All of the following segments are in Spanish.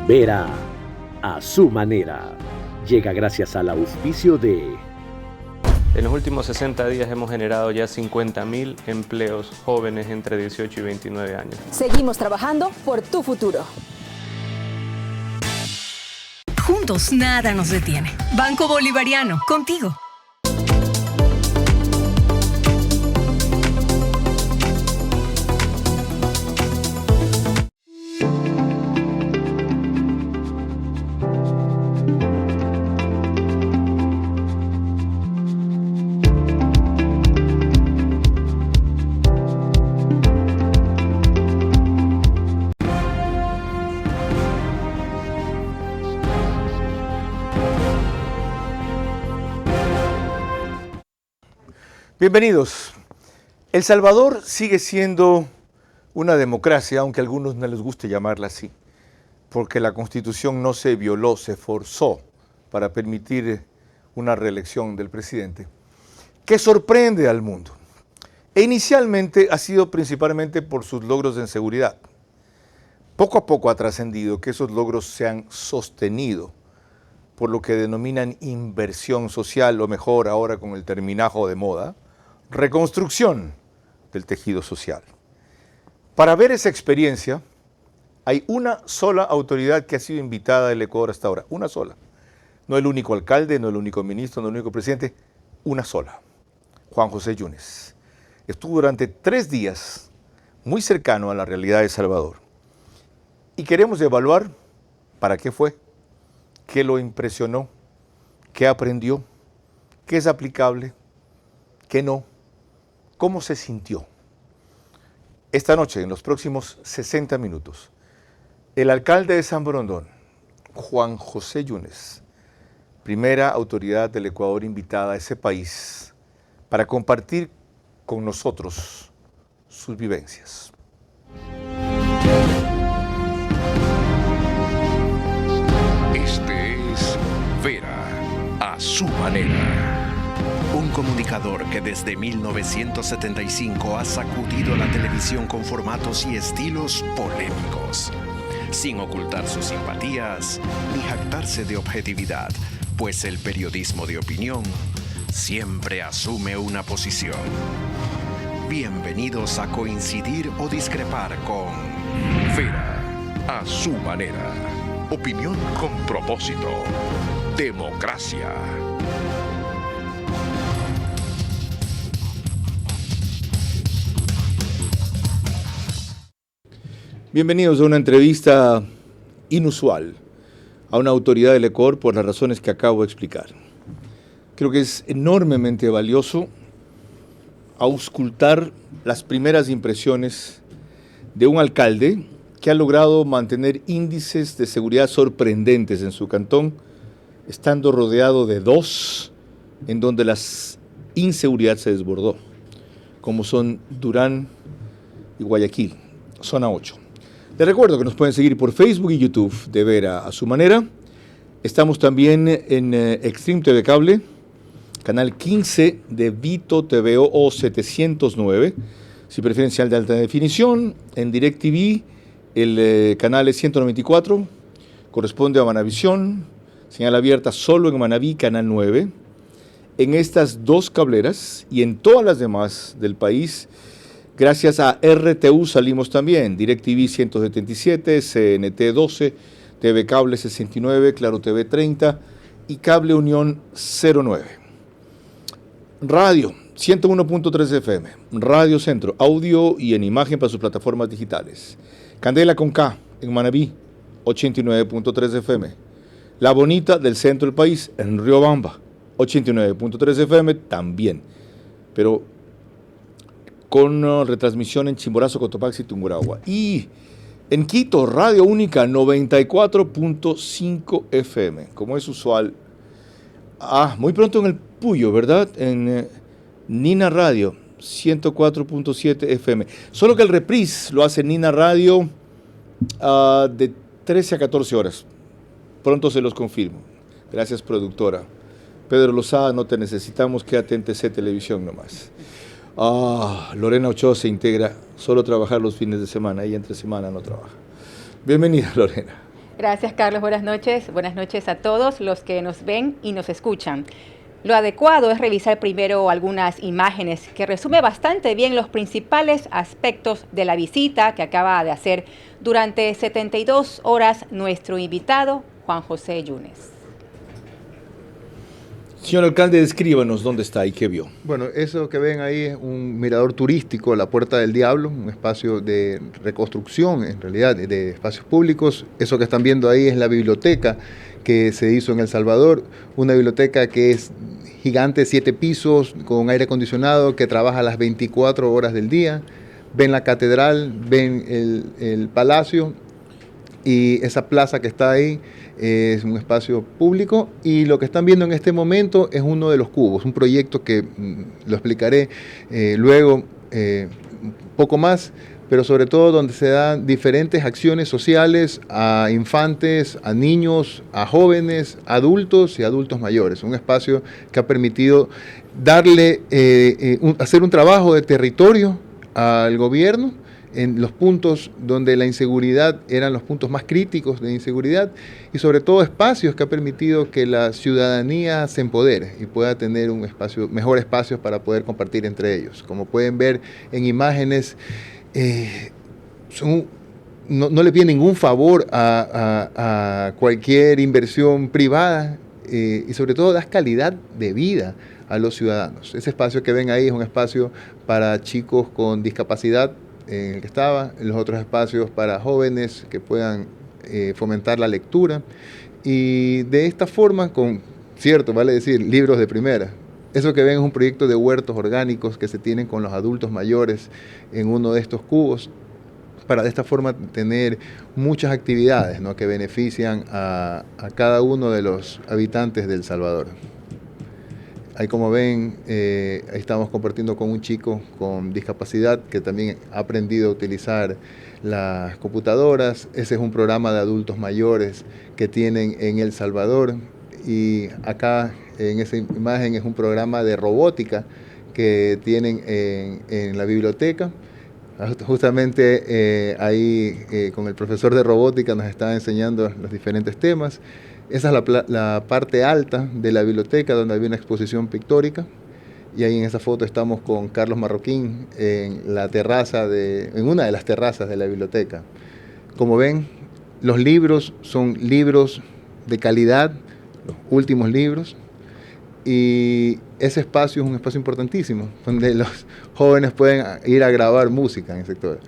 Vera a su manera. Llega gracias al auspicio de... En los últimos 60 días hemos generado ya 50.000 empleos jóvenes entre 18 y 29 años. Seguimos trabajando por tu futuro. Juntos nada nos detiene. Banco Bolivariano, contigo. Bienvenidos. El Salvador sigue siendo una democracia, aunque a algunos no les guste llamarla así, porque la Constitución no se violó, se forzó para permitir una reelección del presidente, que sorprende al mundo. E inicialmente ha sido principalmente por sus logros en seguridad. Poco a poco ha trascendido que esos logros se han sostenido por lo que denominan inversión social, o mejor ahora con el terminajo de moda, reconstrucción del tejido social. Para ver esa experiencia, hay una sola autoridad que ha sido invitada del Ecuador hasta ahora, una sola. No el único alcalde, no el único ministro, no el único presidente, una sola. Juan José Yunes. Estuvo durante 3 días muy cercano a la realidad de El Salvador. Y queremos evaluar para qué fue, qué lo impresionó, qué aprendió, qué es aplicable, qué no. ¿Cómo se sintió? Esta noche, en los próximos 60 minutos, el alcalde de San Borondón, Juan José Yunes, primera autoridad del Ecuador invitada a ese país para compartir con nosotros sus vivencias. Este es Vera a su manera. Un comunicador que desde 1975 ha sacudido la televisión con formatos y estilos polémicos, sin ocultar sus simpatías ni jactarse de objetividad, pues el periodismo de opinión siempre asume una posición. Bienvenidos a coincidir o discrepar con Vera a su manera. Opinión con propósito. Democracia. Bienvenidos a una entrevista inusual a una autoridad del Ecuador por las razones que acabo de explicar. Creo que es enormemente valioso auscultar las primeras impresiones de un alcalde que ha logrado mantener índices de seguridad sorprendentes en su cantón, estando rodeado de 2 en donde la inseguridad se desbordó, como son Durán y Guayaquil, zona 8. Les recuerdo que nos pueden seguir por Facebook y YouTube de Vera a su manera. Estamos también en Extreme TV Cable, canal 15 de Vito TVO 709, si prefieren señal de alta definición. En DirecTV el canal es 194, corresponde a Manavisión, señal abierta solo en Manaví, canal 9. En estas 2 cableras y en todas las demás del país, gracias a RTU salimos también, DirecTV 177, CNT 12, TV Cable 69, Claro TV 30 y Cable Unión 09. Radio 101.3 FM, Radio Centro, audio y en imagen para sus plataformas digitales. Candela con K en Manaví, 89.3 FM. La Bonita del centro del país en Riobamba, 89.3 FM también, pero con retransmisión en Chimborazo, Cotopaxi y Tungurahua. Y en Quito, Radio Única 94.5 FM, como es usual. Muy pronto en el Puyo, ¿verdad? En Nina Radio 104.7 FM. Solo que el reprise lo hace Nina Radio de 13 a 14 horas. Pronto se los confirmo. Gracias, productora. Pedro Lozada, no te necesitamos, quédate en TC Televisión nomás. Lorena Ochoa se integra, solo trabajar los fines de semana, ella entre semana no trabaja. Bienvenida, Lorena. Gracias, Carlos. Buenas noches. Buenas noches a todos los que nos ven y nos escuchan. Lo adecuado es revisar primero algunas imágenes que resume bastante bien los principales aspectos de la visita que acaba de hacer durante 72 horas nuestro invitado, Juan José Yunes. Señor alcalde, descríbanos dónde está y qué vio. Bueno, eso que ven ahí es un mirador turístico, la Puerta del Diablo, un espacio de reconstrucción, en realidad, de espacios públicos. Eso que están viendo ahí es la biblioteca que se hizo en El Salvador, una biblioteca que es gigante, 7 pisos, con aire acondicionado, que trabaja las 24 horas del día. Ven la catedral, ven el palacio y esa plaza que está ahí es un espacio público, y lo que están viendo en este momento es uno de los cubos, un proyecto que lo explicaré luego un poco más, pero sobre todo donde se dan diferentes acciones sociales a infantes, a niños, a jóvenes, adultos y adultos mayores. Un espacio que ha permitido darle, hacer un trabajo de territorio al gobierno en los puntos donde la inseguridad eran los puntos más críticos de inseguridad, y sobre todo espacios que ha permitido que la ciudadanía se empodere y pueda tener un espacio, mejor espacios para poder compartir entre ellos. Como pueden ver en imágenes, no le pide ningún favor a cualquier inversión privada, y sobre todo da calidad de vida a los ciudadanos. Ese espacio que ven ahí es un espacio para chicos con discapacidad, en el que estaba, en los otros espacios para jóvenes que puedan fomentar la lectura, y de esta forma, con cierto, vale decir, libros de primera. Eso que ven es un proyecto de huertos orgánicos que se tienen con los adultos mayores en uno de estos cubos, para de esta forma tener muchas actividades, ¿no?, que benefician a cada uno de los habitantes de El Salvador. Ahí, como ven, estamos compartiendo con un chico con discapacidad que también ha aprendido a utilizar las computadoras. Ese es un programa de adultos mayores que tienen en El Salvador. Y acá, en esa imagen, es un programa de robótica que tienen en la biblioteca. Justamente ahí, con el profesor de robótica, nos está enseñando los diferentes temas. Esa es la parte alta de la biblioteca, donde había una exposición pictórica, y ahí en esa foto estamos con Carlos Marroquín en la terraza en una de las terrazas de la biblioteca. Como ven, los libros son libros de calidad, los últimos libros, y ese espacio es un espacio importantísimo, donde los jóvenes pueden ir a grabar música en el sector.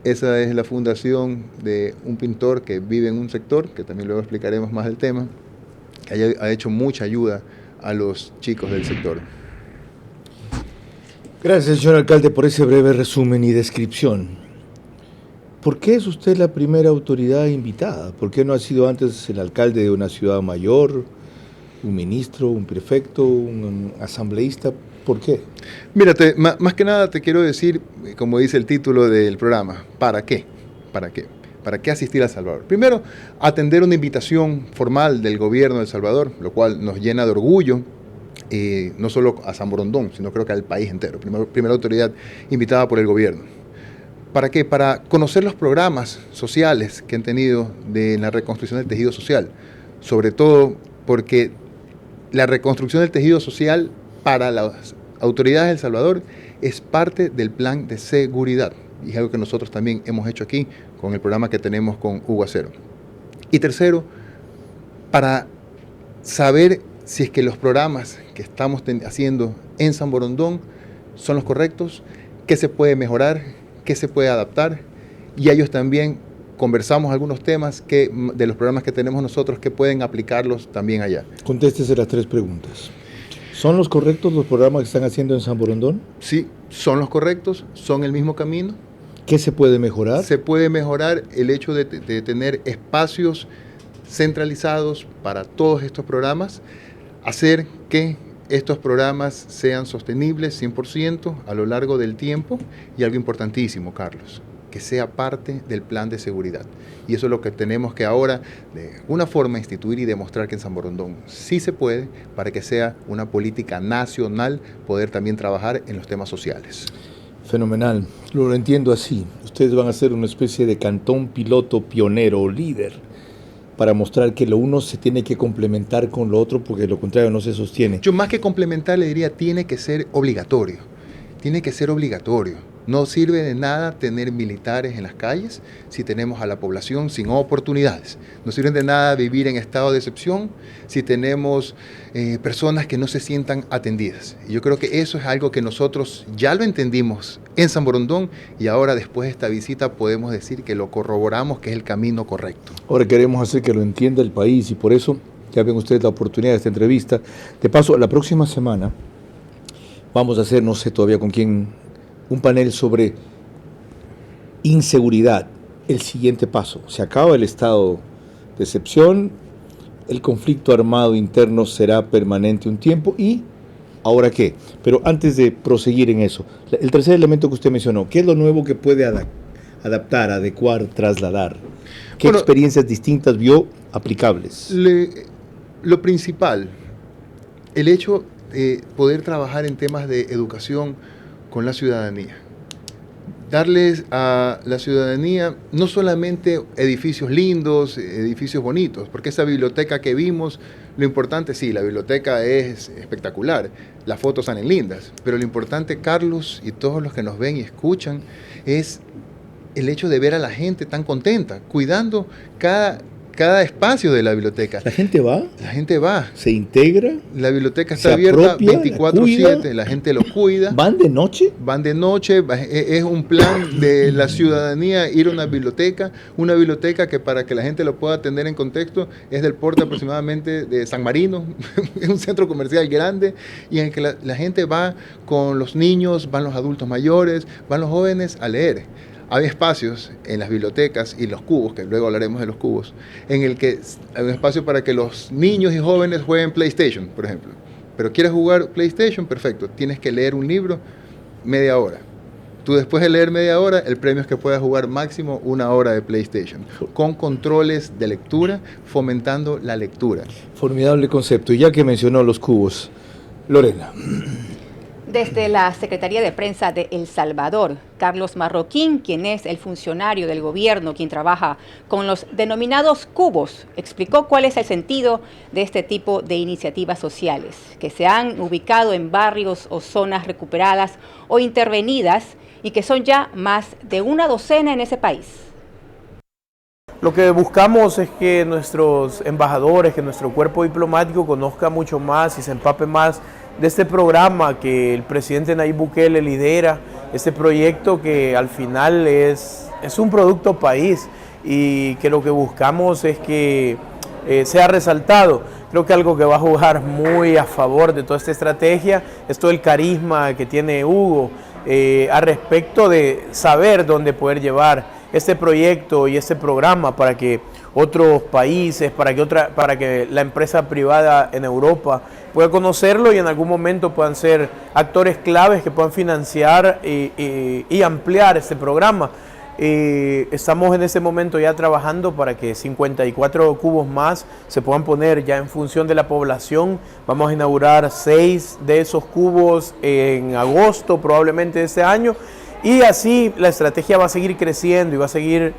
Esa es la fundación de un pintor que vive en un sector, que también luego explicaremos más el tema, que ha hecho mucha ayuda a los chicos del sector. Gracias, señor alcalde, por ese breve resumen y descripción. ¿Por qué es usted la primera autoridad invitada? ¿Por qué no ha sido antes el alcalde de una ciudad mayor, un ministro, un prefecto, un asambleísta? ¿Por qué? Mírate, más que nada te quiero decir, como dice el título del programa, ¿para qué? ¿Para qué? ¿Para qué asistir a El Salvador? Primero, atender una invitación formal del gobierno de El Salvador, lo cual nos llena de orgullo, no solo a San Borondón, sino creo que al país entero. Primera autoridad invitada por el gobierno. ¿Para qué? Para conocer los programas sociales que han tenido de la reconstrucción del tejido social, sobre todo porque la reconstrucción del tejido social para las autoridades de El Salvador es parte del plan de seguridad, y es algo que nosotros también hemos hecho aquí con el programa que tenemos con Hugo Acero. Y tercero, para saber si es que los programas que estamos haciendo en San Borondón son los correctos, qué se puede mejorar, qué se puede adaptar, y ellos también conversamos algunos temas de los programas que tenemos nosotros que pueden aplicarlos también allá. Contéstese las 3 preguntas. ¿Son los correctos los programas que están haciendo en San Borondón? Sí, son los correctos, son el mismo camino. ¿Qué se puede mejorar? Se puede mejorar el hecho de tener espacios centralizados para todos estos programas, hacer que estos programas sean sostenibles 100% a lo largo del tiempo, y algo importantísimo, Carlos, que sea parte del plan de seguridad. Y eso es lo que tenemos que ahora, de alguna forma, instituir y demostrar que en San Borondón sí se puede, para que sea una política nacional, poder también trabajar en los temas sociales. Fenomenal, lo entiendo así. Ustedes van a ser una especie de cantón piloto, pionero, líder para mostrar que lo uno se tiene que complementar con lo otro, porque lo contrario no se sostiene. Yo más que complementar le diría, tiene que ser obligatorio. Tiene que ser obligatorio. No sirve de nada tener militares en las calles si tenemos a la población sin oportunidades. No sirve de nada vivir en estado de excepción si tenemos personas que no se sientan atendidas. Y yo creo que eso es algo que nosotros ya lo entendimos en San Borondón y ahora después de esta visita podemos decir que lo corroboramos, que es el camino correcto. Ahora queremos hacer que lo entienda el país y por eso ya ven ustedes la oportunidad de esta entrevista. De paso, la próxima semana vamos a hacer, no sé todavía con quién, un panel sobre inseguridad, el siguiente paso. Se acaba el estado de excepción, el conflicto armado interno será permanente un tiempo y ¿ahora qué? Pero antes de proseguir en eso, el tercer elemento que usted mencionó, ¿qué es lo nuevo que puede adaptar, adecuar, trasladar? ¿Qué experiencias distintas vio aplicables? Lo principal, el hecho de poder trabajar en temas de educación con la ciudadanía. Darles a la ciudadanía no solamente edificios lindos, edificios bonitos, porque esa biblioteca que vimos, lo importante, sí, la biblioteca es espectacular, las fotos salen lindas, pero lo importante, Carlos, y todos los que nos ven y escuchan, es el hecho de ver a la gente tan contenta, cuidando cada espacio de la biblioteca. ¿La gente va? La gente va. ¿Se integra? La biblioteca está abierta 24/7, la gente lo cuida. ¿Van de noche? Van de noche, es un plan de la ciudadanía ir a una biblioteca que para que la gente lo pueda atender en contexto es del porte aproximadamente de San Marino, es un centro comercial grande y en el que la gente va con los niños, van los adultos mayores, van los jóvenes a leer. Hay espacios en las bibliotecas y los cubos, que luego hablaremos de los cubos, en el que hay un espacio para que los niños y jóvenes jueguen PlayStation, por ejemplo. Pero ¿quieres jugar PlayStation? Perfecto. Tienes que leer un libro media hora. Tú después de leer media hora, el premio es que puedas jugar máximo 1 hora de PlayStation, con controles de lectura, fomentando la lectura. Formidable concepto. Y ya que mencionó los cubos, Lorena. Desde la Secretaría de Prensa de El Salvador, Carlos Marroquín, quien es el funcionario del gobierno, quien trabaja con los denominados cubos, explicó cuál es el sentido de este tipo de iniciativas sociales, que se han ubicado en barrios o zonas recuperadas o intervenidas y que son ya más de una docena en ese país. Lo que buscamos es que nuestros embajadores, que nuestro cuerpo diplomático conozca mucho más y se empape más de este programa que el presidente Nayib Bukele lidera, este proyecto que al final es un producto país y que lo que buscamos es que sea resaltado. Creo que algo que va a jugar muy a favor de toda esta estrategia es todo el carisma que tiene Hugo al respecto de saber dónde poder llevar este proyecto y este programa para que otros países, para que la empresa privada en Europa pueda conocerlo y en algún momento puedan ser actores claves que puedan financiar y ampliar este programa. Estamos en este momento ya trabajando para que 54 cubos más se puedan poner ya en función de la población. Vamos a inaugurar 6 de esos cubos en agosto probablemente de este año. Y así la estrategia va a seguir creciendo y va a seguir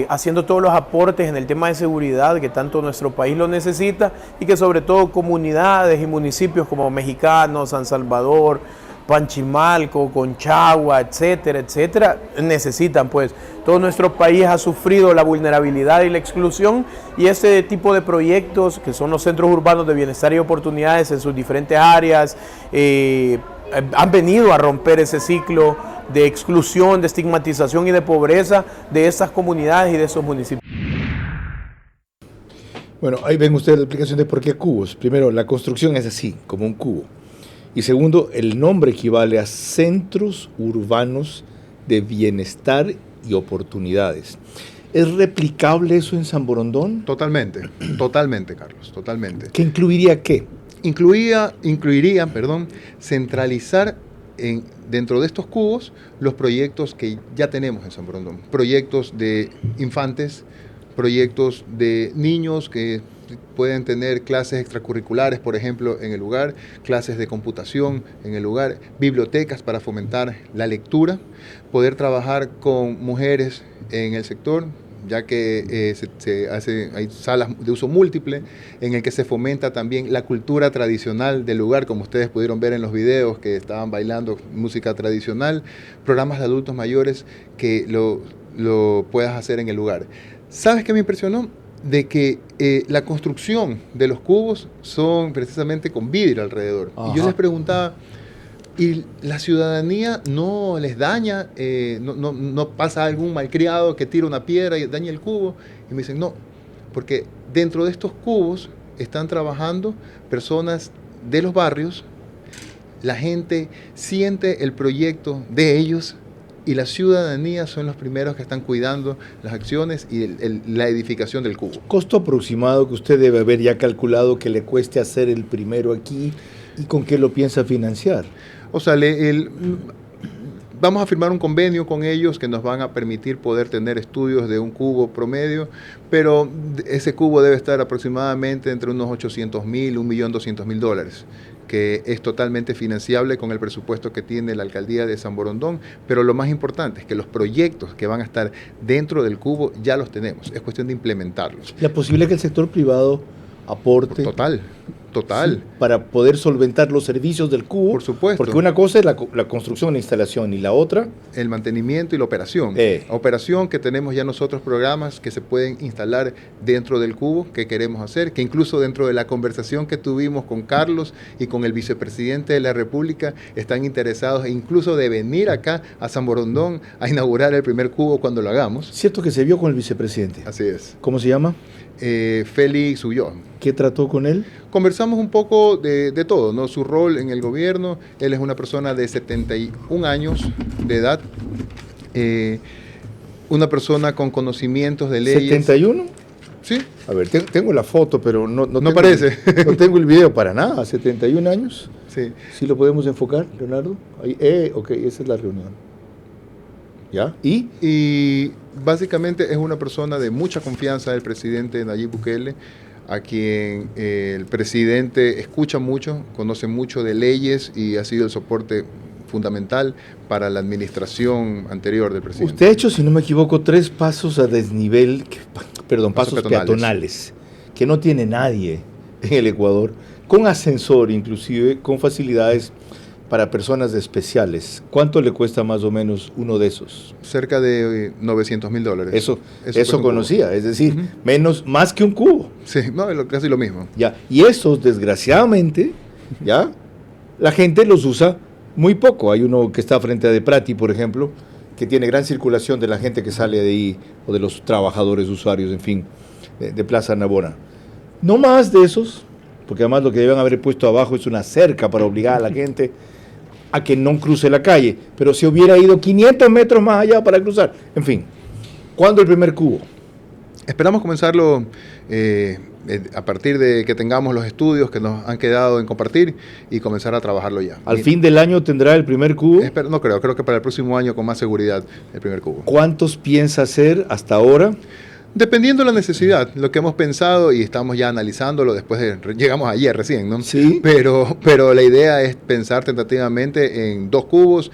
haciendo todos los aportes en el tema de seguridad que tanto nuestro país lo necesita y que sobre todo comunidades y municipios como Mexicano, San Salvador, Panchimalco, Conchagua, etcétera, etcétera, necesitan pues. Todo nuestro país ha sufrido la vulnerabilidad y la exclusión y este tipo de proyectos que son los centros urbanos de bienestar y oportunidades en sus diferentes áreas han venido a romper ese ciclo de exclusión, de estigmatización y de pobreza de estas comunidades y de esos municipios. Bueno, ahí ven ustedes la explicación de por qué cubos. Primero, la construcción es así, como un cubo. Y segundo, el nombre equivale a Centros Urbanos de Bienestar y Oportunidades. ¿Es replicable eso en San Borondón? Totalmente, Carlos, totalmente. ¿Qué incluiría qué? Incluiría, centralizar dentro de estos cubos los proyectos que ya tenemos en San Borondón. Proyectos de infantes, proyectos de niños que pueden tener clases extracurriculares, por ejemplo, en el lugar, clases de computación en el lugar, bibliotecas para fomentar la lectura, poder trabajar con mujeres en el sector, ya que hay salas de uso múltiple en el que se fomenta también la cultura tradicional del lugar, como ustedes pudieron ver en los videos que estaban bailando música tradicional, programas de adultos mayores que lo puedas hacer en el lugar. ¿Sabes qué me impresionó? De que la construcción de los cubos son precisamente con vidrio alrededor. Ajá. Y yo les preguntaba, ¿y la ciudadanía no les daña? ¿No pasa algún malcriado que tira una piedra y daña el cubo? Y me dicen, no, porque dentro de estos cubos están trabajando personas de los barrios, la gente siente el proyecto de ellos, y la ciudadanía son los primeros que están cuidando las acciones y la edificación del cubo. Costo aproximado que usted debe haber ya calculado que le cueste hacer el primero aquí, ¿y con qué lo piensa financiar? O sea, vamos a firmar un convenio con ellos que nos van a permitir poder tener estudios de un cubo promedio, pero ese cubo debe estar aproximadamente entre unos $800,000, $1.200.000, que es totalmente financiable con el presupuesto que tiene la alcaldía de San Borondón, pero lo más importante es que los proyectos que van a estar dentro del cubo ya los tenemos, es cuestión de implementarlos. ¿Es posible que el sector privado aporte? Total. Sí, para poder solventar los servicios del cubo. Por supuesto. Porque una cosa es la construcción, la instalación, y la otra... el mantenimiento y la operación. Operación que tenemos ya nosotros programas que se pueden instalar dentro del cubo que queremos hacer, que incluso dentro de la conversación que tuvimos con Carlos y con el vicepresidente de la República están interesados incluso de venir acá a San Borondón a inaugurar el primer cubo cuando lo hagamos. ¿Cierto que se vio con el vicepresidente? Así es. ¿Cómo se llama? Félix Ulloa. ¿Qué trató con él? Conversamos un poco de todo, ¿no? Su rol en el gobierno. Él es una persona de 71 años de edad, una persona con conocimientos de leyes. ¿71? Sí. A ver, tengo la foto, pero no tengo, parece. No tengo el video para nada. 71 años. Sí. ¿Sí lo podemos enfocar, Leonardo? Ahí, ok, esa es la reunión. ¿Ya? Y básicamente es una persona de mucha confianza del presidente Nayib Bukele, a quien el presidente escucha mucho, conoce mucho de leyes y ha sido el soporte fundamental para la administración anterior del presidente. Usted ha hecho, si no me equivoco, 3 pasos a desnivel, pasos peatonales, que no tiene nadie en el Ecuador, con ascensor inclusive, con facilidades para personas especiales. ¿Cuánto le cuesta más o menos uno de esos? Cerca de $900,000. Eso conocía, es decir, más que un cubo. Sí, no, casi lo mismo. Ya, y esos, desgraciadamente, ya, la gente los usa muy poco. Hay uno que está frente a De Prati, por ejemplo, que tiene gran circulación de la gente que sale de ahí, o de los trabajadores, usuarios, en fin, de Plaza Navona. No más de esos, porque además lo que deben haber puesto abajo es una cerca para obligar a la gente a que no cruce la calle, pero se hubiera ido 500 metros más allá para cruzar. En fin, ¿cuándo el primer cubo? Esperamos comenzarlo a partir de que tengamos los estudios que nos han quedado en compartir y comenzar a trabajarlo ya. ¿Al fin del año tendrá el primer cubo? No creo que para el próximo año con más seguridad el primer cubo. ¿Cuántos piensa hacer hasta ahora? Dependiendo de la necesidad, lo que hemos pensado y estamos ya analizándolo, llegamos ayer recién, ¿no? Sí. Pero la idea es pensar tentativamente en 2 cubos,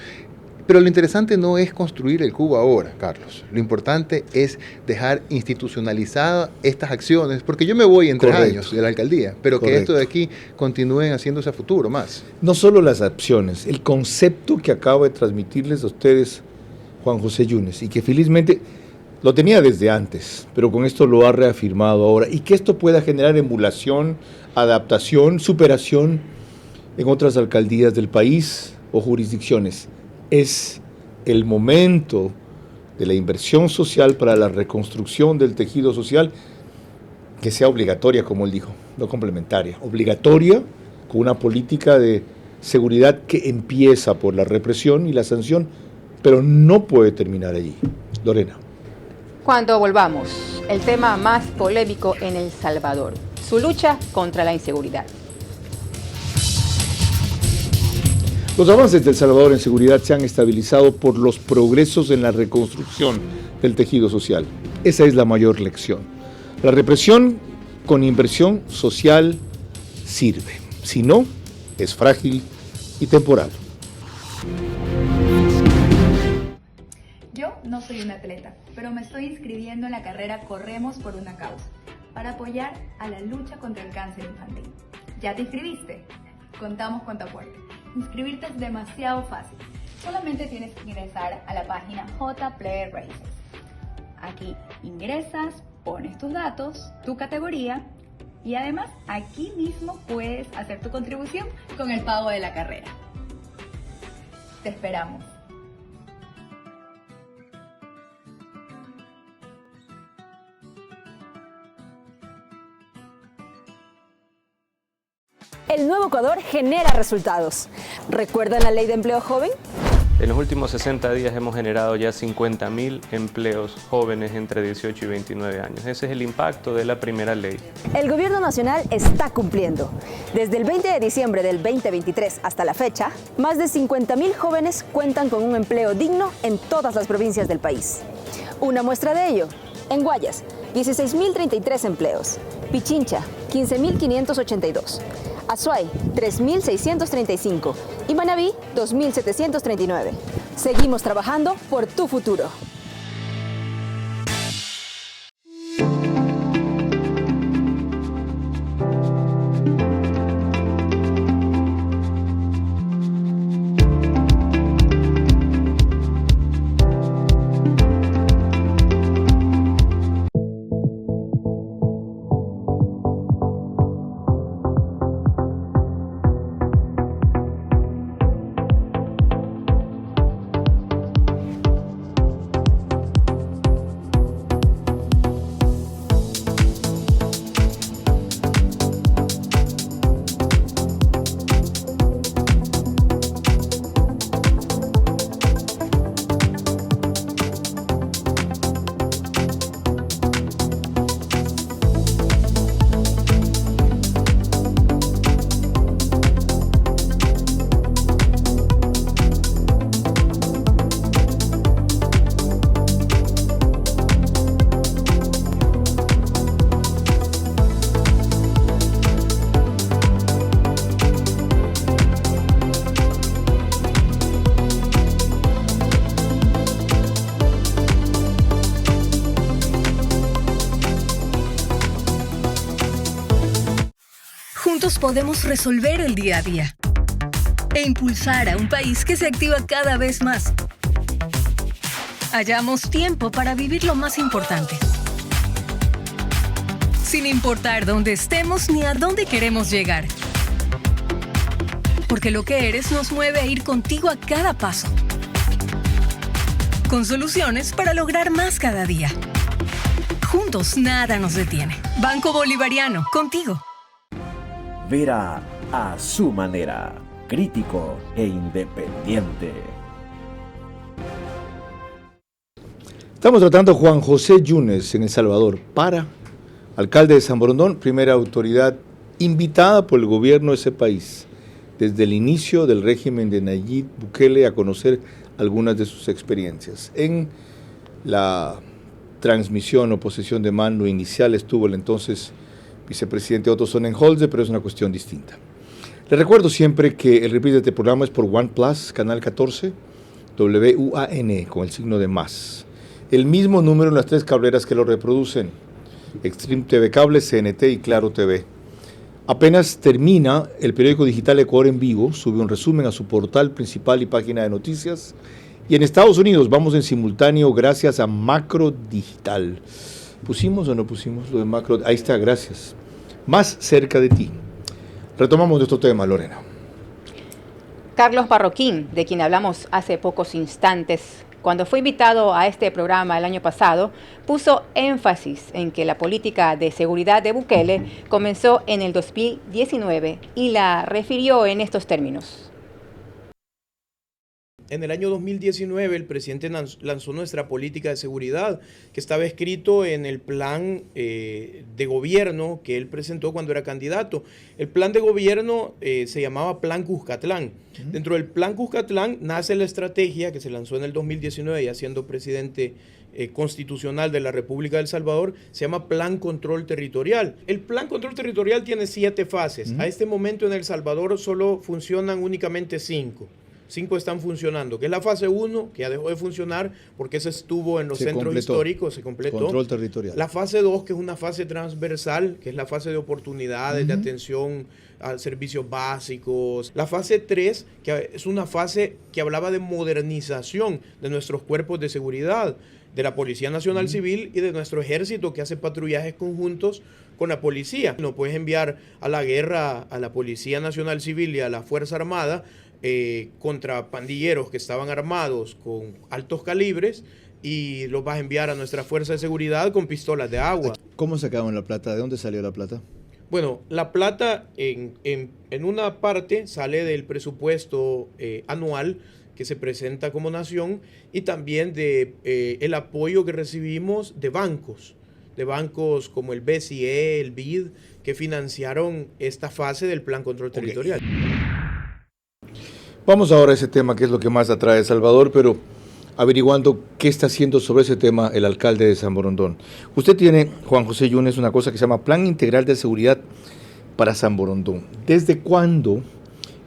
pero lo interesante no es construir el cubo ahora, Carlos. Lo importante es dejar institucionalizadas estas acciones, porque yo me voy en 3 años de la alcaldía, pero que esto de aquí continúen haciéndose a futuro más. No solo las acciones, el concepto que acabo de transmitirles a ustedes, Juan José Yunes, y que felizmente lo tenía desde antes, pero con esto lo ha reafirmado ahora, y que esto pueda generar emulación, adaptación, superación en otras alcaldías del país o jurisdicciones. Es el momento de la inversión social para la reconstrucción del tejido social, que sea obligatoria, como él dijo, no complementaria, obligatoria, con una política de seguridad que empieza por la represión y la sanción, pero no puede terminar allí. Lorena. Cuando volvamos, el tema más polémico en El Salvador, su lucha contra la inseguridad. Los avances de El Salvador en seguridad se han estabilizado por los progresos en la reconstrucción del tejido social. Esa es la mayor lección. La represión con inversión social sirve. Si no, es frágil y temporal. Yo no soy un atleta, pero pero me estoy inscribiendo en la carrera Corremos por una Causa, para apoyar a la lucha contra el cáncer infantil. ¿Ya te inscribiste? Contamos con tu aporte. Inscribirte es demasiado fácil. Solamente tienes que ingresar a la página J Player Races. Aquí ingresas, pones tus datos, tu categoría y además aquí mismo puedes hacer tu contribución con el pago de la carrera. Te esperamos. El nuevo Ecuador genera resultados. ¿Recuerdan la ley de empleo joven? En los últimos 60 días hemos generado ya 50.000 empleos jóvenes entre 18 y 29 años. Ese es el impacto de la primera ley. El gobierno nacional está cumpliendo. Desde el 20 de diciembre del 2023 hasta la fecha, más de 50.000 jóvenes cuentan con un empleo digno en todas las provincias del país. Una muestra de ello, en Guayas, 16.033 empleos. Pichincha, 15.582. Azuay, 3.635 y Manabí, 2.739. Seguimos trabajando por tu futuro. Juntos podemos resolver el día a día e impulsar a un país que se activa cada vez más. Hallamos tiempo para vivir lo más importante, sin importar dónde estemos ni a dónde queremos llegar. Porque lo que eres nos mueve a ir contigo a cada paso, con soluciones para lograr más cada día. Juntos nada nos detiene. Banco Bolivariano, contigo. Vera a su manera, crítico e independiente. Estamos tratando a Juan José Yunes en El Salvador, alcalde de San Borondón, primera autoridad invitada por el gobierno de ese país desde el inicio del régimen de Nayib Bukele a conocer algunas de sus experiencias. En la transmisión o posesión de mando inicial estuvo el entonces vicepresidente Otto Sonnenholze, pero es una cuestión distinta. Les recuerdo siempre que el reprise de este programa es por OnePlus, canal 14, WUAN, con el signo de más. El mismo número en las 3 cableras que lo reproducen, Extreme TV Cable, CNT y Claro TV. Apenas termina el periódico digital Ecuador en Vivo, sube un resumen a su portal principal y página de noticias. Y en Estados Unidos vamos en simultáneo gracias a Macro Digital. ¿Pusimos o no pusimos lo de Macro? Ahí está, gracias. Más cerca de ti. Retomamos nuestro tema, Lorena. Carlos Barroquín, de quien hablamos hace pocos instantes, cuando fue invitado a este programa el año pasado, puso énfasis en que la política de seguridad de Bukele comenzó en el 2019 y la refirió en estos términos. En el año 2019 el presidente lanzó nuestra política de seguridad, que estaba escrito en el plan de gobierno que él presentó cuando era candidato. El plan de gobierno se llamaba Plan Cuscatlán. Dentro del Plan Cuscatlán nace la estrategia que se lanzó en el 2019, ya siendo presidente constitucional de la República de El Salvador, se llama Plan Control Territorial. El Plan Control Territorial tiene 7 fases. A este momento en El Salvador solo funcionan únicamente 5. 5 están funcionando, que es la fase 1, que ya dejó de funcionar porque ese estuvo en los centros históricos, se completó. Control territorial. La fase 2, que es una fase transversal, que es la fase de oportunidades, de atención a servicios básicos. La fase 3, que es una fase que hablaba de modernización de nuestros cuerpos de seguridad, de la Policía Nacional Civil y de nuestro ejército, que hace patrullajes conjuntos con la policía. No puedes enviar a la guerra a la Policía Nacional Civil y a la Fuerza Armada contra pandilleros que estaban armados con altos calibres, y los vas a enviar a nuestra fuerza de seguridad con pistolas de agua. ¿Cómo sacaban la plata? ¿De dónde salió la plata? Bueno, la plata en una parte sale del presupuesto anual que se presenta como nación, y también de el apoyo que recibimos de bancos como el BCE, el BID, que financiaron esta fase del Plan Control Territorial. Vamos ahora a ese tema, que es lo que más atrae a Salvador, pero averiguando qué está haciendo sobre ese tema el alcalde de San Borondón. Usted tiene, Juan José Yunes, una cosa que se llama Plan Integral de Seguridad para San Borondón. ¿Desde cuándo?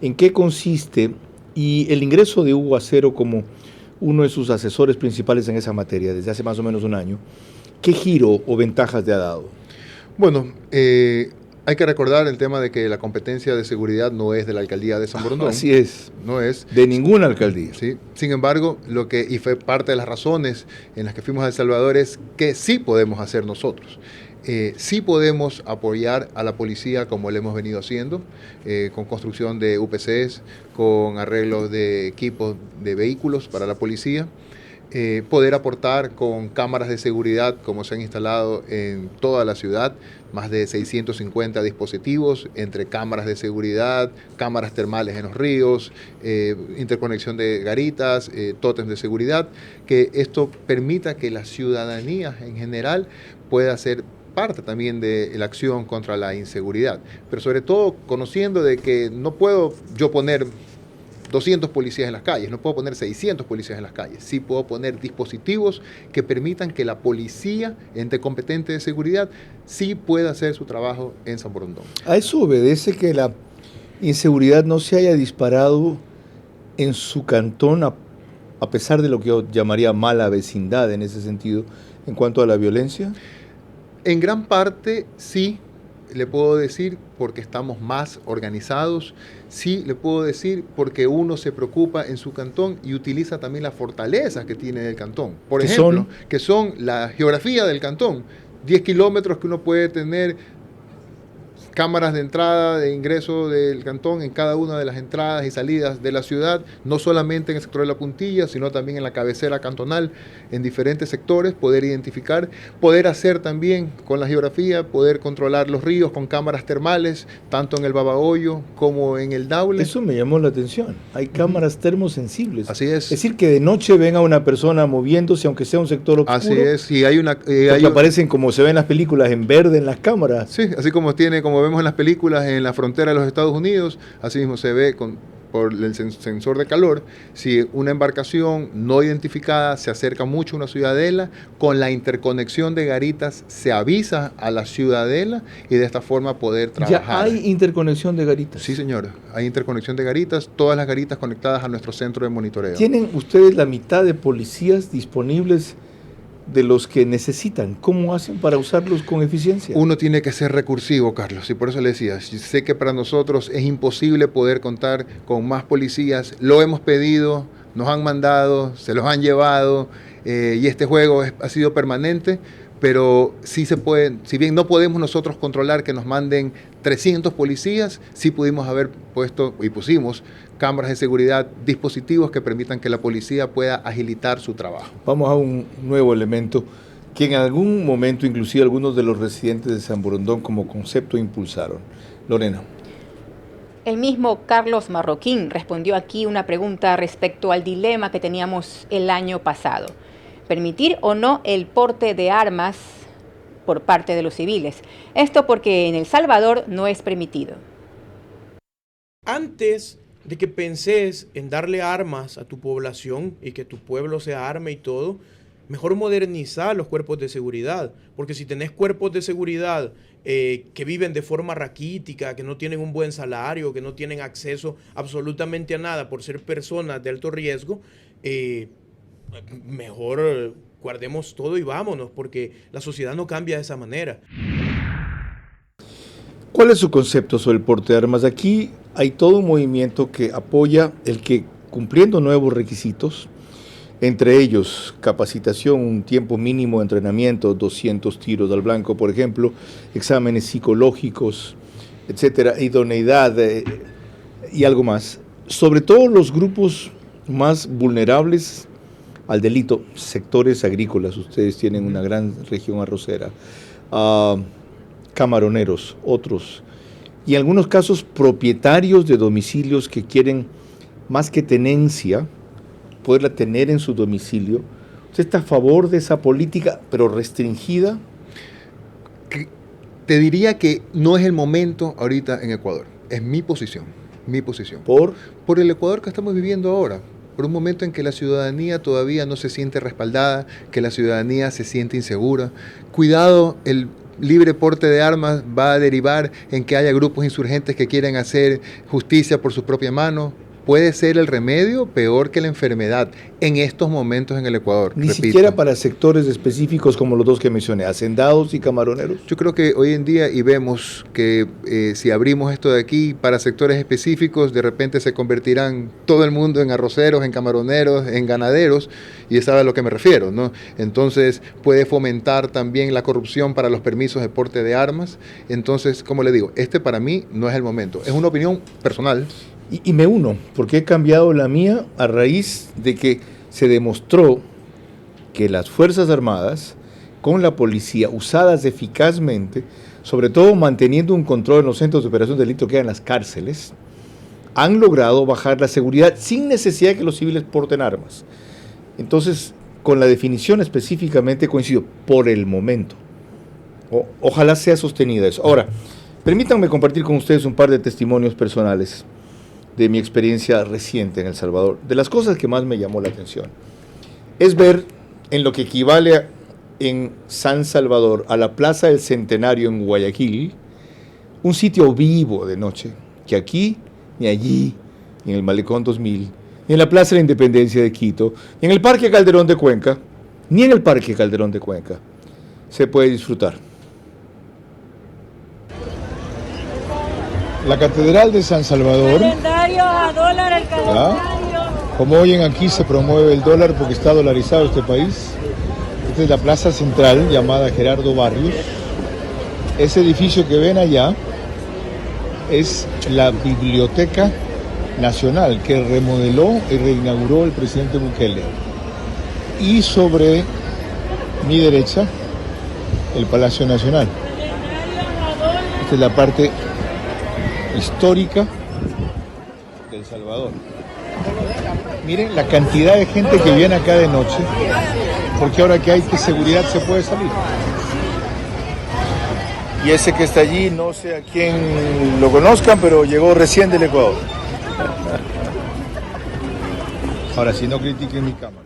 ¿En qué consiste? Y el ingreso de Hugo Acero como uno de sus asesores principales en esa materia, desde hace más o menos un año, ¿qué giro o ventajas le ha dado? Bueno, hay que recordar el tema de que la competencia de seguridad no es de la alcaldía de San Borondón. Así es. No es. De ninguna alcaldía. ¿Sí? Sin embargo, y fue parte de las razones en las que fuimos a El Salvador, es que sí podemos hacer nosotros. Sí podemos apoyar a la policía como lo hemos venido haciendo, con construcción de UPCs, con arreglos de equipos de vehículos para la policía. Poder aportar con cámaras de seguridad como se han instalado en toda la ciudad, más de 650 dispositivos entre cámaras de seguridad, cámaras termales en los ríos, interconexión de garitas, tótems de seguridad, que esto permita que la ciudadanía en general pueda ser parte también de la acción contra la inseguridad, pero sobre todo conociendo de que no puedo yo poner 200 policías en las calles, no puedo poner 600 policías en las calles, sí puedo poner dispositivos que permitan que la policía, ente competente de seguridad, sí pueda hacer su trabajo en San Borondón. A eso obedece que la inseguridad no se haya disparado en su cantón, a pesar de lo que yo llamaría mala vecindad en ese sentido, en cuanto a la violencia. En gran parte sí, le puedo decir porque estamos más organizados, sí le puedo decir porque uno se preocupa en su cantón y utiliza también las fortalezas que tiene el cantón. Por ejemplo, que son la geografía del cantón, 10 kilómetros que uno puede tener cámaras de entrada, de ingreso del cantón en cada una de las entradas y salidas de la ciudad, no solamente en el sector de la Puntilla, sino también en la cabecera cantonal, en diferentes sectores, poder identificar, poder hacer también con la geografía, poder controlar los ríos con cámaras termales, tanto en el Babahoyo como en el Daule. Eso me llamó la atención, hay cámaras termosensibles. Así es. Es decir, que de noche ven a una persona moviéndose, aunque sea un sector oscuro. Así es, y hay una... aparecen como se ven en las películas, en verde en las cámaras. Sí, así como vemos en las películas en la frontera de los Estados Unidos, así mismo se ve por el sensor de calor, si una embarcación no identificada se acerca mucho a una ciudadela, con la interconexión de garitas se avisa a la ciudadela y de esta forma poder trabajar. ¿Ya hay interconexión de garitas? Sí, señor, hay interconexión de garitas, todas las garitas conectadas a nuestro centro de monitoreo. ¿Tienen ustedes la mitad de policías disponibles de los que necesitan? ¿Cómo hacen para usarlos con eficiencia? Uno tiene que ser recursivo, Carlos, y por eso le decía, sé que para nosotros es imposible poder contar con más policías, lo hemos pedido, nos han mandado, se los han llevado, y este juego ha sido permanente, pero sí se pueden, si bien no podemos nosotros controlar que nos manden 300 policías, sí pudimos haber puesto y pusimos cámaras de seguridad, dispositivos que permitan que la policía pueda agilitar su trabajo. Vamos a un nuevo elemento que en algún momento inclusive algunos de los residentes de San Borondón como concepto impulsaron. Lorena. El mismo Carlos Marroquín respondió aquí una pregunta respecto al dilema que teníamos el año pasado. ¿Permitir o no el porte de armas por parte de los civiles? Esto porque en El Salvador no es permitido. Antes de que penses en darle armas a tu población y que tu pueblo se arme y todo, mejor modernizar los cuerpos de seguridad, porque si tenés cuerpos de seguridad que viven de forma raquítica, que no tienen un buen salario, que no tienen acceso absolutamente a nada por ser personas de alto riesgo, mejor guardemos todo y vámonos, porque la sociedad no cambia de esa manera. ¿Cuál es su concepto sobre el porte de armas? Aquí hay todo un movimiento que apoya el que, cumpliendo nuevos requisitos, entre ellos capacitación, un tiempo mínimo de entrenamiento, 200 tiros al blanco, por ejemplo, exámenes psicológicos, etcétera, idoneidad y algo más. Sobre todo los grupos más vulnerables al delito, sectores agrícolas, ustedes tienen una gran región arrocera, camaroneros, otros, y en algunos casos propietarios de domicilios que quieren, más que tenencia, poderla tener en su domicilio. ¿Usted está a favor de esa política, pero restringida? Te diría que no es el momento ahorita en Ecuador. Es mi posición, mi posición. Por el Ecuador que estamos viviendo ahora. Por un momento en que la ciudadanía todavía no se siente respaldada, que la ciudadanía se siente insegura. Cuidado, el libre porte de armas va a derivar en que haya grupos insurgentes que quieren hacer justicia por su propia mano. Puede ser el remedio peor que la enfermedad en estos momentos en el Ecuador. Ni siquiera para sectores específicos como los dos que mencioné, hacendados y camaroneros. Yo creo que hoy en día, y vemos que si abrimos esto de aquí para sectores específicos, de repente se convertirán todo el mundo en arroceros, en camaroneros, en ganaderos, y sabe a lo que me refiero, ¿no? Entonces puede fomentar también la corrupción para los permisos de porte de armas. Entonces, como le digo, para mí no es el momento. Es una opinión personal. Y me uno, porque he cambiado la mía a raíz de que se demostró que las Fuerzas Armadas, con la policía, usadas eficazmente, sobre todo manteniendo un control en los centros de operación de delito que hay en las cárceles, han logrado bajar la seguridad sin necesidad de que los civiles porten armas. Entonces, con la definición específicamente coincido, por el momento. Ojalá sea sostenida eso. Ahora, permítanme compartir con ustedes un par de testimonios personales de mi experiencia reciente en El Salvador. De las cosas que más me llamó la atención es ver en lo que equivale en San Salvador a la Plaza del Centenario en Guayaquil, un sitio vivo de noche, que aquí, ni allí, ni en el Malecón 2000, ni en la Plaza de la Independencia de Quito, ni en el Parque Calderón de Cuenca, ni en el Parque Calderón de Cuenca, se puede disfrutar. La Catedral de San Salvador, como oyen aquí, se promueve el dólar porque está dolarizado este país. Esta es la plaza central llamada Gerardo Barrios. Ese edificio que ven allá es la Biblioteca Nacional que remodeló y reinauguró el presidente Bukele. Y sobre mi derecha, el Palacio Nacional. Esta es la parte histórica de El Salvador. Miren la cantidad de gente que viene acá de noche, porque ahora que hay seguridad se puede salir. Y ese que está allí, no sé a quién lo conozcan, pero llegó recién del Ecuador. Ahora, si no critiquen mi cámara.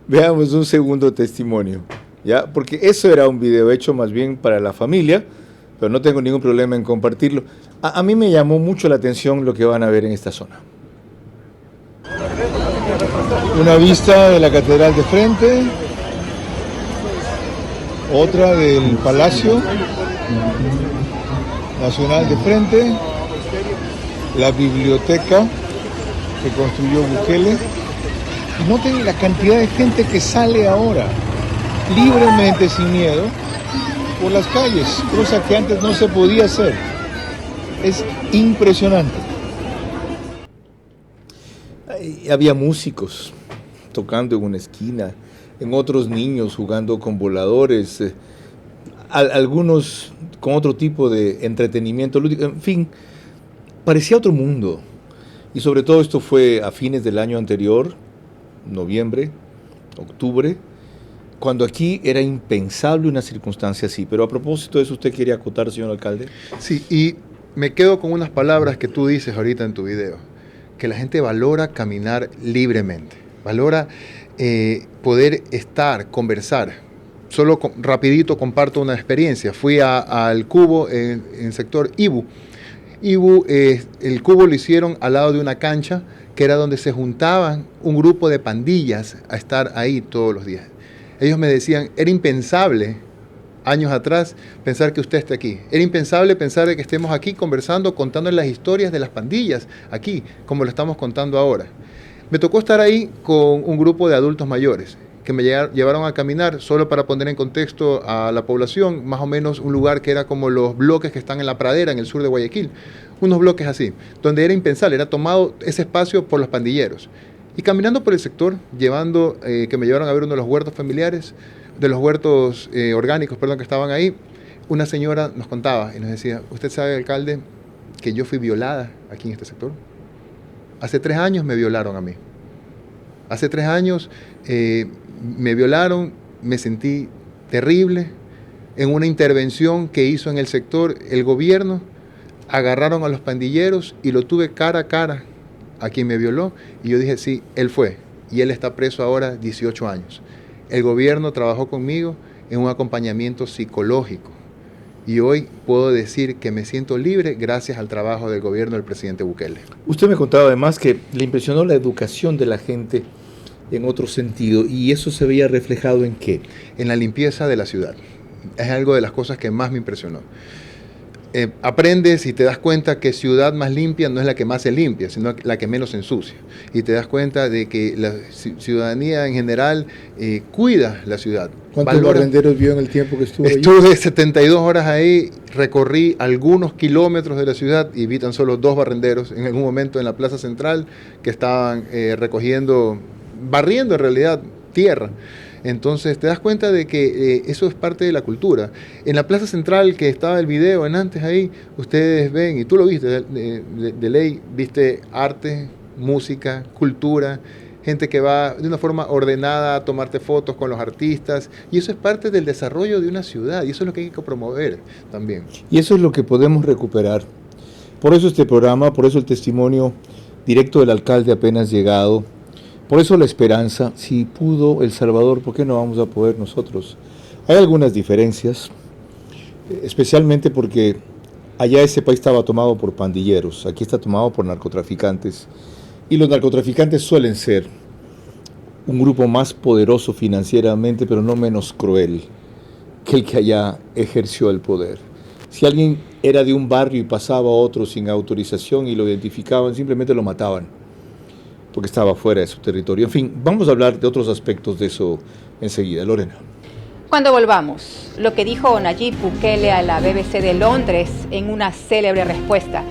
Veamos un segundo testimonio, ¿ya? Porque eso era un video hecho más bien para la familia, pero no tengo ningún problema en compartirlo. A mí me llamó mucho la atención lo que van a ver en esta zona. Una vista de la catedral de frente, otra del Palacio Nacional de frente, la biblioteca que construyó Bukele. Y noten la cantidad de gente que sale ahora, libremente, sin miedo, por las calles, cosa que antes no se podía hacer. Es impresionante. Había músicos tocando en una esquina, en otros niños jugando con voladores, algunos con otro tipo de entretenimiento lúdico, en fin, parecía otro mundo. Y sobre todo esto fue a fines del año anterior, noviembre, octubre, cuando aquí era impensable una circunstancia así. Pero a propósito de eso, ¿usted quería acotar, señor alcalde? Sí, y me quedo con unas palabras que tú dices ahorita en tu video, que la gente valora caminar libremente, valora poder estar, conversar. Solo rapidito comparto una experiencia. Fui al Cubo en el sector Ibu. El Cubo lo hicieron al lado de una cancha que era donde se juntaban un grupo de pandillas a estar ahí todos los días. Ellos me decían, era impensable años atrás pensar que usted esté aquí. Era impensable pensar de que estemos aquí conversando, contando las historias de las pandillas aquí, como lo estamos contando ahora. Me tocó estar ahí con un grupo de adultos mayores que me llevaron a caminar, solo para poner en contexto a la población, más o menos un lugar que era como los bloques que están en la pradera, en el sur de Guayaquil, unos bloques así, donde era impensable, era tomado ese espacio por los pandilleros. Y caminando por el sector, que me llevaron a ver uno de los huertos familiares, de los huertos orgánicos, que estaban ahí, una señora nos contaba y nos decía, ¿usted sabe, alcalde, que yo fui violada aquí en este sector? Hace 3 años me violaron a mí. Hace 3 años me violaron, me sentí terrible. En una intervención que hizo en el sector el gobierno, agarraron a los pandilleros y lo tuve cara a cara a quien me violó. Y yo dije, sí, él fue. Y él está preso ahora 18 años. El gobierno trabajó conmigo en un acompañamiento psicológico. Y hoy puedo decir que me siento libre gracias al trabajo del gobierno del presidente Bukele. Usted me contaba además que le impresionó la educación de la gente en otro sentido, y eso se veía reflejado ¿en qué? En la limpieza de la ciudad. Es algo de las cosas que más me impresionó. Aprendes y te das cuenta que ciudad más limpia no es la que más se limpia, sino la que menos se ensucia. Y te das cuenta de que la ciudadanía en general cuida la ciudad. ¿Cuántos barrenderos vio en el tiempo que estuvo allí? Estuve 72 horas ahí, recorrí algunos kilómetros de la ciudad y vi tan solo 2 barrenderos en algún momento en la plaza central que estaban barriendo en realidad tierra. Entonces te das cuenta de que eso es parte de la cultura. En la plaza central que estaba el video en antes ahí, ustedes ven, y tú lo viste de ley, viste arte, música, cultura, gente que va de una forma ordenada a tomarte fotos con los artistas, y eso es parte del desarrollo de una ciudad, y eso es lo que hay que promover también. Y eso es lo que podemos recuperar. Por eso este programa, por eso el testimonio directo del alcalde apenas llegado, por eso la esperanza. Si pudo El Salvador, ¿por qué no vamos a poder nosotros? Hay algunas diferencias, especialmente porque allá ese país estaba tomado por pandilleros, aquí está tomado por narcotraficantes, y los narcotraficantes suelen ser un grupo más poderoso financieramente, pero no menos cruel que el que allá ejerció el poder. Si alguien era de un barrio y pasaba a otro sin autorización y lo identificaban, simplemente lo mataban, porque estaba fuera de su territorio. En fin, vamos a hablar de otros aspectos de eso enseguida. Lorena. Cuando volvamos, lo que dijo Nayib Bukele a la BBC de Londres en una célebre respuesta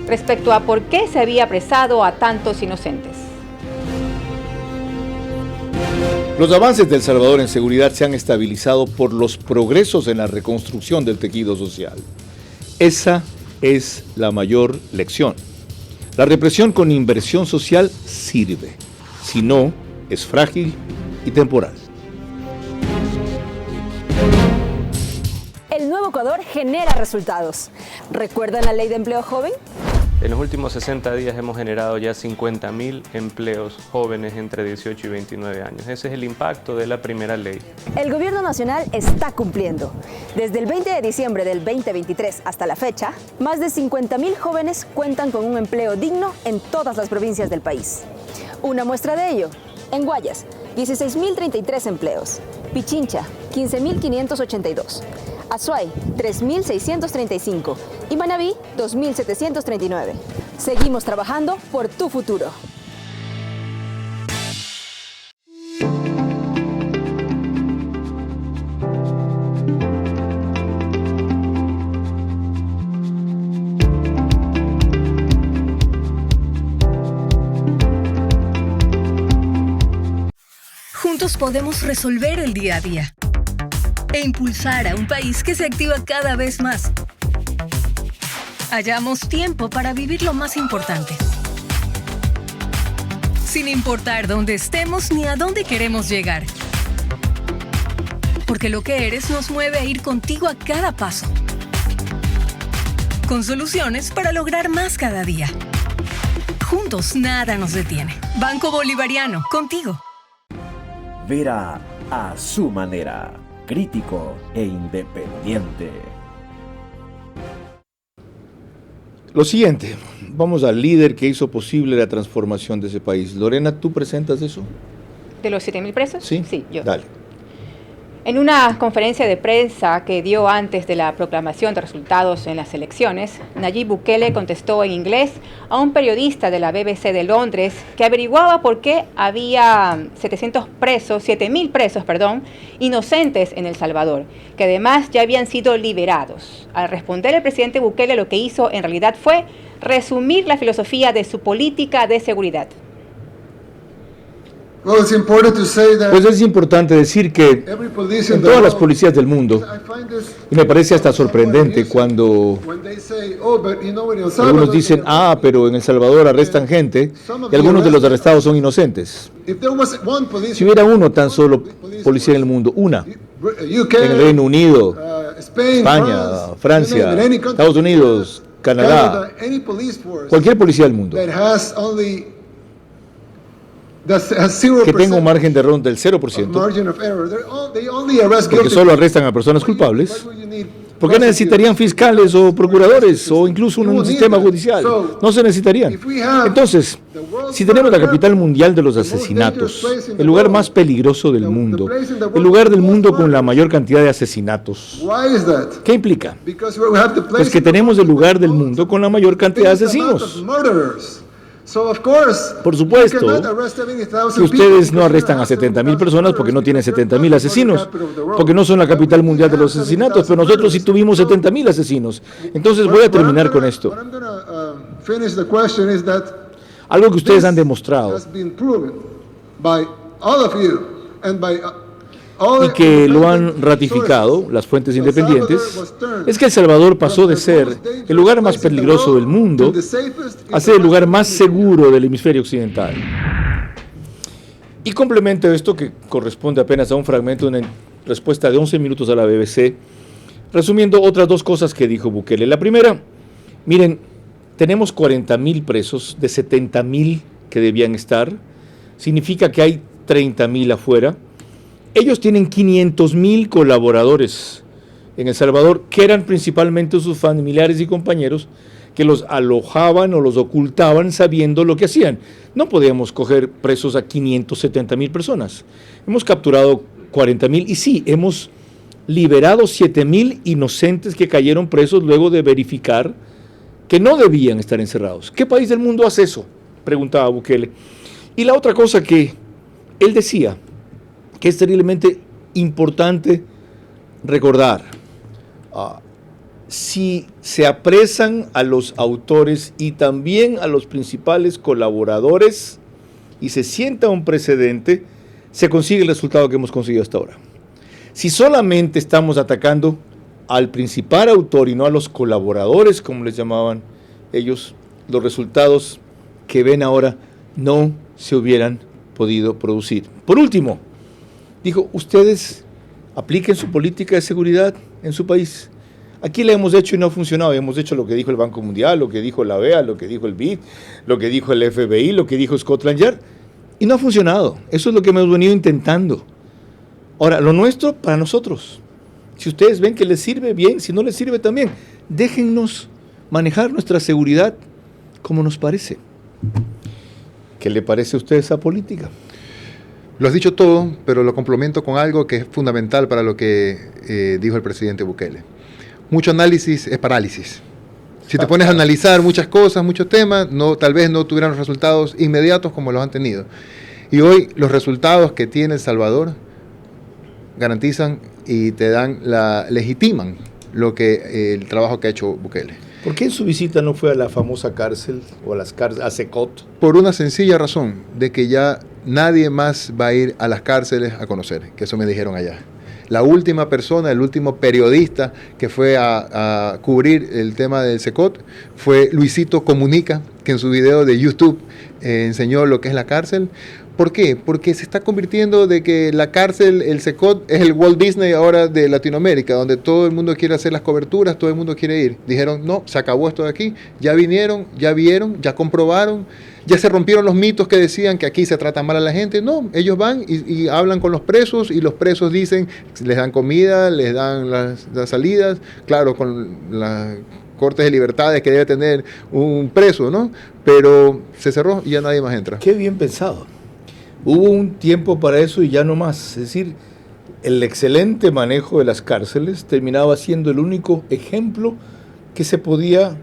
respecto a por qué se había apresado a tantos inocentes. Los avances de El Salvador en seguridad se han estabilizado por los progresos en la reconstrucción del tejido social. Esa es la mayor lección. La represión con inversión social sirve, si no, es frágil y temporal. El nuevo Ecuador genera resultados. ¿Recuerdan la ley de empleo joven? En los últimos 60 días hemos generado ya 50.000 empleos jóvenes entre 18 y 29 años. Ese es el impacto de la primera ley. El gobierno nacional está cumpliendo. Desde el 20 de diciembre del 2023 hasta la fecha, más de 50.000 jóvenes cuentan con un empleo digno en todas las provincias del país. Una muestra de ello, en Guayas, 16.033 empleos. Pichincha, 15.582. Azuay, 3.635 y Manabí, 2.739. Seguimos trabajando por tu futuro. Juntos podemos resolver el día a día e impulsar a un país que se activa cada vez más. Hallamos tiempo para vivir lo más importante, sin importar dónde estemos ni a dónde queremos llegar. Porque lo que eres nos mueve a ir contigo a cada paso, con soluciones para lograr más cada día. Juntos nada nos detiene. Banco Bolivariano, contigo. Vera a su manera, crítico e independiente. Lo siguiente, vamos al líder que hizo posible la transformación de ese país. Lorena, ¿tú presentas eso? ¿De los 7.000 presos? Sí, yo. Dale. En una conferencia de prensa que dio antes de la proclamación de resultados en las elecciones, Nayib Bukele contestó en inglés a un periodista de la BBC de Londres que averiguaba por qué había 7.000 presos, inocentes en El Salvador, que además ya habían sido liberados. Al responder, el presidente Bukele lo que hizo en realidad fue resumir la filosofía de su política de seguridad. Pues es importante decir que en todas las policías del mundo, y me parece hasta sorprendente cuando algunos dicen, pero en El Salvador arrestan gente y algunos de los arrestados son inocentes. Si hubiera uno tan solo policía en el mundo, una, en el Reino Unido, España, Francia, Estados Unidos, Canadá, cualquier policía del mundo, que tenga un margen de error del 0%, porque solo arrestan a personas culpables, ¿por qué necesitarían fiscales o procuradores o incluso un sistema judicial? No se necesitarían. Entonces, si tenemos la capital mundial de los asesinatos, el lugar más peligroso del mundo, el lugar del mundo con la mayor cantidad de asesinatos, ¿qué implica? Pues que tenemos el lugar del mundo con la mayor cantidad de asesinos. Por supuesto que ustedes no arrestan a 70.000 personas porque no tienen 70.000 asesinos, porque no son la capital mundial de los asesinatos, pero nosotros sí tuvimos 70.000 asesinos. Entonces voy a terminar con esto. Algo que ustedes han demostrado y que lo han ratificado las fuentes independientes, es que El Salvador pasó de ser el lugar más peligroso del mundo a ser el lugar más seguro del hemisferio occidental. Y complemento esto, que corresponde apenas a un fragmento de una respuesta de 11 minutos a la BBC, resumiendo otras dos cosas que dijo Bukele. La primera, miren, tenemos 40.000 presos de 70.000 que debían estar, significa que hay 30.000 afuera. Ellos tienen 500.000 colaboradores en El Salvador, que eran principalmente sus familiares y compañeros, que los alojaban o los ocultaban sabiendo lo que hacían. No podíamos coger presos a 570.000 personas. Hemos capturado 40.000 y sí, hemos liberado 7.000 inocentes que cayeron presos luego de verificar que no debían estar encerrados. ¿Qué país del mundo hace eso?, preguntaba Bukele. Y la otra cosa que él decía, que es terriblemente importante recordar, si se apresan a los autores y también a los principales colaboradores y se sienta un precedente, se consigue el resultado que hemos conseguido hasta ahora. Si solamente estamos atacando al principal autor y no a los colaboradores, como les llamaban ellos, los resultados que ven ahora no se hubieran podido producir. Por último, dijo, ustedes apliquen su política de seguridad en su país. Aquí la hemos hecho y no ha funcionado. Hemos hecho lo que dijo el Banco Mundial, lo que dijo la OEA, lo que dijo el BID, lo que dijo el FBI, lo que dijo Scotland Yard, y no ha funcionado. Eso es lo que hemos venido intentando. Ahora, lo nuestro para nosotros. Si ustedes ven que les sirve, bien. Si no les sirve, también. Déjennos manejar nuestra seguridad como nos parece. ¿Qué le parece a usted esa política? Lo has dicho todo, pero lo complemento con algo que es fundamental para lo que dijo el presidente Bukele. Mucho análisis es parálisis. Si te pones a analizar muchas cosas, muchos temas, tal vez no tuvieran los resultados inmediatos como los han tenido. Y hoy los resultados que tiene El Salvador garantizan y legitiman el trabajo que ha hecho Bukele. ¿Por qué en su visita no fue a la famosa cárcel o a las cárceles, a Secot? Por una sencilla razón, de que ya nadie más va a ir a las cárceles a conocer, que eso me dijeron allá. La última persona, el último periodista que fue a cubrir el tema del Secot fue Luisito Comunica, que en su video de YouTube enseñó lo que es la cárcel, ¿Por qué? Porque se está convirtiendo de que la cárcel, el CECOT, es el Walt Disney ahora de Latinoamérica, donde todo el mundo quiere hacer las coberturas, todo el mundo quiere ir. Dijeron, no, se acabó esto de aquí, ya vinieron, ya vieron, ya comprobaron, ya se rompieron los mitos que decían que aquí se trata mal a la gente. No, ellos van y hablan con los presos y los presos dicen, les dan comida, les dan las salidas, claro, con las cortes de libertades que debe tener un preso, ¿no? Pero se cerró y ya nadie más entra. Qué bien pensado. Hubo un tiempo para eso y ya no más. Es decir, el excelente manejo de las cárceles terminaba siendo el único ejemplo que se podía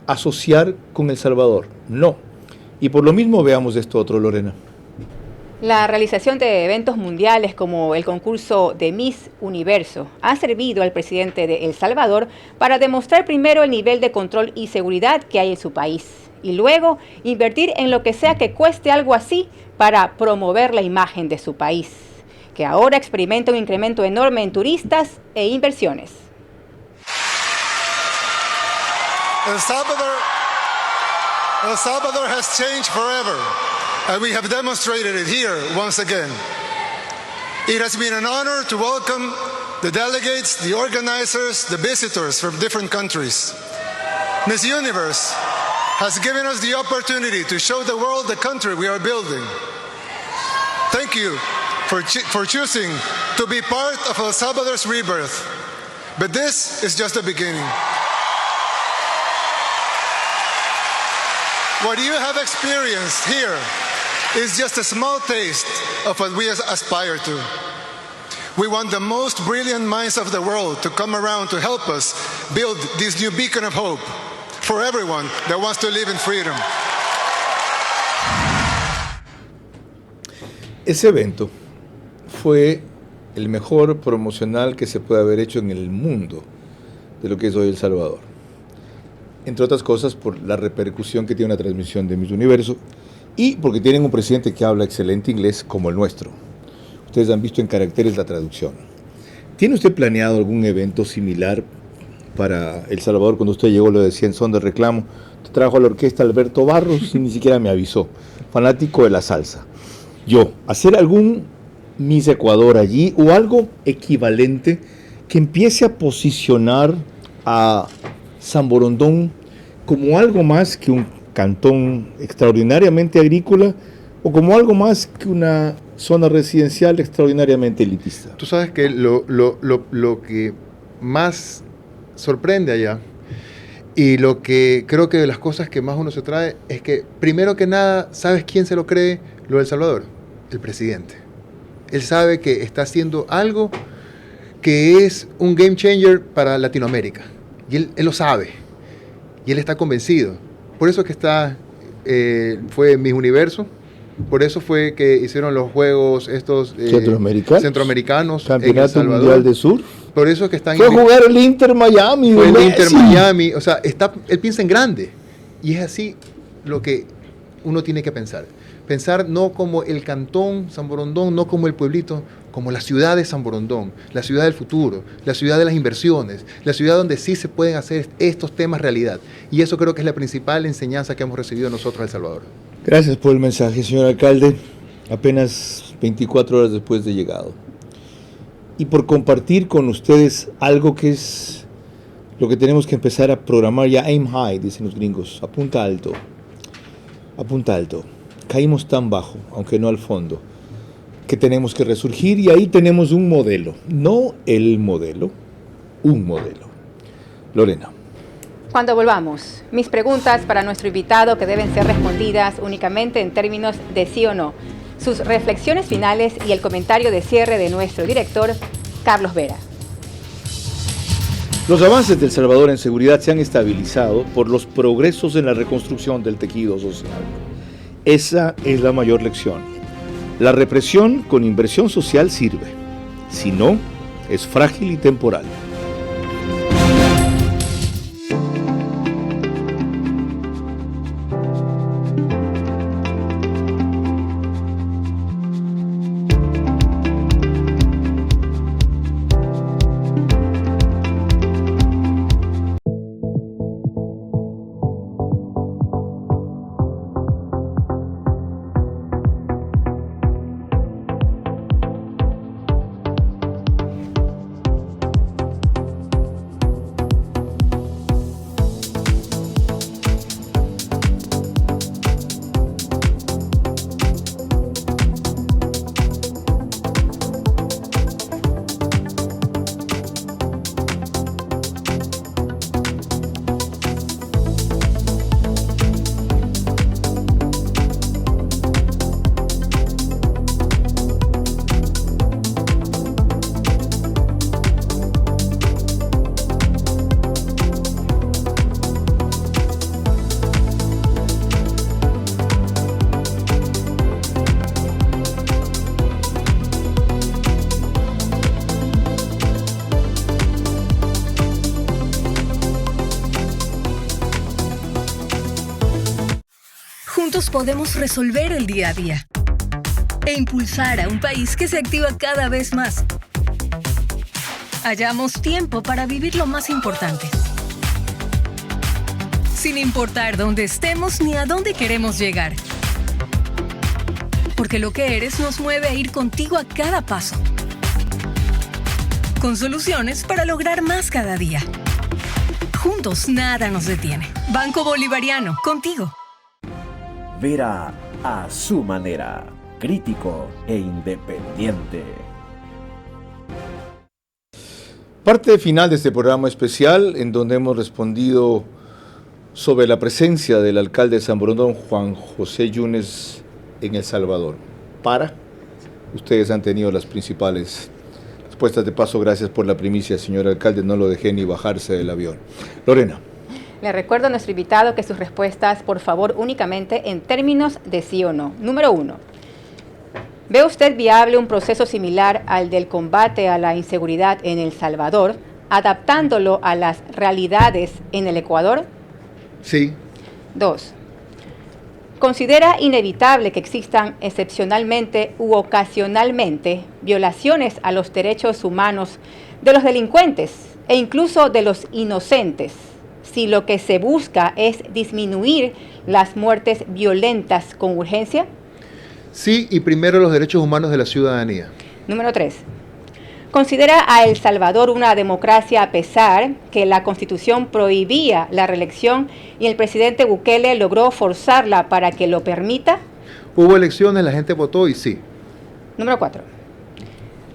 asociar con El Salvador. No. Y por lo mismo veamos esto otro, Lorena. La realización de eventos mundiales como el concurso de Miss Universo ha servido al presidente de El Salvador para demostrar primero el nivel de control y seguridad que hay en su país y luego invertir en lo que sea que cueste algo así para promover la imagen de su país, que ahora experimenta un incremento enorme en turistas e inversiones. El Salvador has changed forever, and we have demonstrated it here once again. It has been an honor to welcome the delegates, the organizers, the visitors from different countries. Miss Universe has given us the opportunity to show the world the country we are building. Thank you for choosing to be part of El Salvador's rebirth. But this is just the beginning. What you have experienced here is just a small taste of what we aspire to. We want the most brilliant minds of the world to come around to help us build this new beacon of hope for everyone that wants to live in freedom. Ese evento fue el mejor promocional que se puede haber hecho en el mundo de lo que es hoy El Salvador. Entre otras cosas por la repercusión que tiene una transmisión de Miss Universo y porque tienen un presidente que habla excelente inglés como el nuestro. Ustedes han visto en caracteres la traducción. ¿Tiene usted planeado algún evento similar para El Salvador? Cuando usted llegó, lo decía en son de reclamo, te trajo a la orquesta Alberto Barros y ni siquiera me avisó, fanático de la salsa. Yo, hacer algún Miss Ecuador allí o algo equivalente que empiece a posicionar a San Borondón como algo más que un cantón extraordinariamente agrícola o como algo más que una zona residencial extraordinariamente elitista. Tú sabes que lo que más sorprende allá y lo que creo que de las cosas que más uno se trae es que primero que nada, ¿sabes quién se lo cree lo del Salvador? El presidente. Él sabe que está haciendo algo que es un game changer para Latinoamérica. Y él lo sabe. Y él está convencido. Por eso que fue Miss Universo. Por eso fue que hicieron los juegos estos centroamericanos. Campeonato Mundial de Surf. Por eso que están... Fue a jugar el Inter Miami. Fue el Inter Miami. O sea, él piensa en grande. Y es así lo que uno tiene que pensar. Pensar no como el cantón San Borondón, no como el pueblito, como la ciudad de San Borondón, la ciudad del futuro, la ciudad de las inversiones, la ciudad donde sí se pueden hacer estos temas realidad. Y eso creo que es la principal enseñanza que hemos recibido nosotros en El Salvador. Gracias por el mensaje, señor alcalde, apenas 24 horas después de llegado. Y por compartir con ustedes algo que es lo que tenemos que empezar a programar ya. Aim high, dicen los gringos, apunta alto, apunta alto. Caímos tan bajo, aunque no al fondo, que tenemos que resurgir y ahí tenemos un modelo, no el modelo, un modelo. Lorena. Cuando volvamos, mis preguntas para nuestro invitado que deben ser respondidas únicamente en términos de sí o no, sus reflexiones finales y el comentario de cierre de nuestro director, Carlos Vera. Los avances de El Salvador en seguridad se han estabilizado por los progresos en la reconstrucción del tejido social. Esa es la mayor lección. La represión con inversión social sirve. Si no, es frágil y temporal. Juntos podemos resolver el día a día e impulsar a un país que se activa cada vez más. Hallamos tiempo para vivir lo más importante, sin importar dónde estemos ni a dónde queremos llegar. Porque lo que eres nos mueve a ir contigo a cada paso, con soluciones para lograr más cada día. Juntos nada nos detiene. Banco Bolivariano, contigo. Vera a su manera, crítico e independiente. Parte final de este programa especial en donde hemos respondido sobre la presencia del alcalde de San Borondón, Juan José Yunes, en El Salvador. Ustedes han tenido las principales respuestas. De paso, gracias por la primicia, señor alcalde, no lo dejé ni bajarse del avión. Lorena. Le recuerdo a nuestro invitado que sus respuestas, por favor, únicamente en términos de sí o no. Número 1. ¿Ve usted viable un proceso similar al del combate a la inseguridad en El Salvador, adaptándolo a las realidades en el Ecuador? Sí. 2. ¿Considera inevitable que existan excepcionalmente u ocasionalmente violaciones a los derechos humanos de los delincuentes e incluso de los inocentes, si lo que se busca es disminuir las muertes violentas con urgencia? Sí, y primero los derechos humanos de la ciudadanía. Número 3. ¿Considera a El Salvador una democracia a pesar que la Constitución prohibía la reelección y el presidente Bukele logró forzarla para que lo permita? Hubo elecciones, la gente votó y sí. Número 4.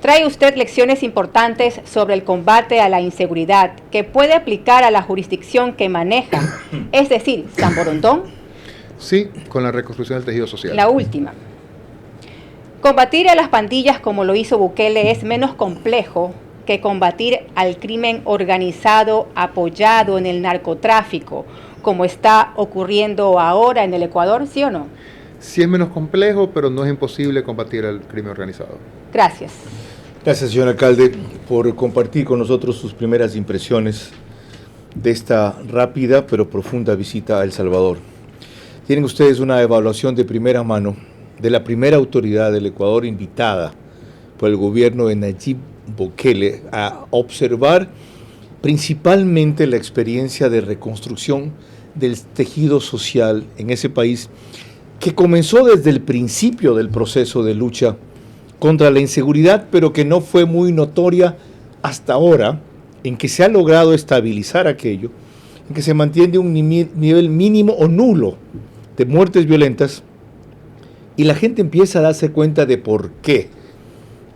¿Trae usted lecciones importantes sobre el combate a la inseguridad que puede aplicar a la jurisdicción que maneja, es decir, San Borondón? Sí, con la reconstrucción del tejido social. La última. ¿Combatir a las pandillas como lo hizo Bukele es menos complejo que combatir al crimen organizado apoyado en el narcotráfico, como está ocurriendo ahora en el Ecuador, sí o no? Sí es menos complejo, pero no es imposible combatir al crimen organizado. Gracias. Gracias, señor alcalde, por compartir con nosotros sus primeras impresiones de esta rápida pero profunda visita a El Salvador. Tienen ustedes una evaluación de primera mano de la primera autoridad del Ecuador invitada por el gobierno de Nayib Bukele a observar principalmente la experiencia de reconstrucción del tejido social en ese país, que comenzó desde el principio del proceso de lucha contra la inseguridad, pero que no fue muy notoria hasta ahora, en que se ha logrado estabilizar aquello, en que se mantiene un nivel mínimo o nulo de muertes violentas, y la gente empieza a darse cuenta de por qué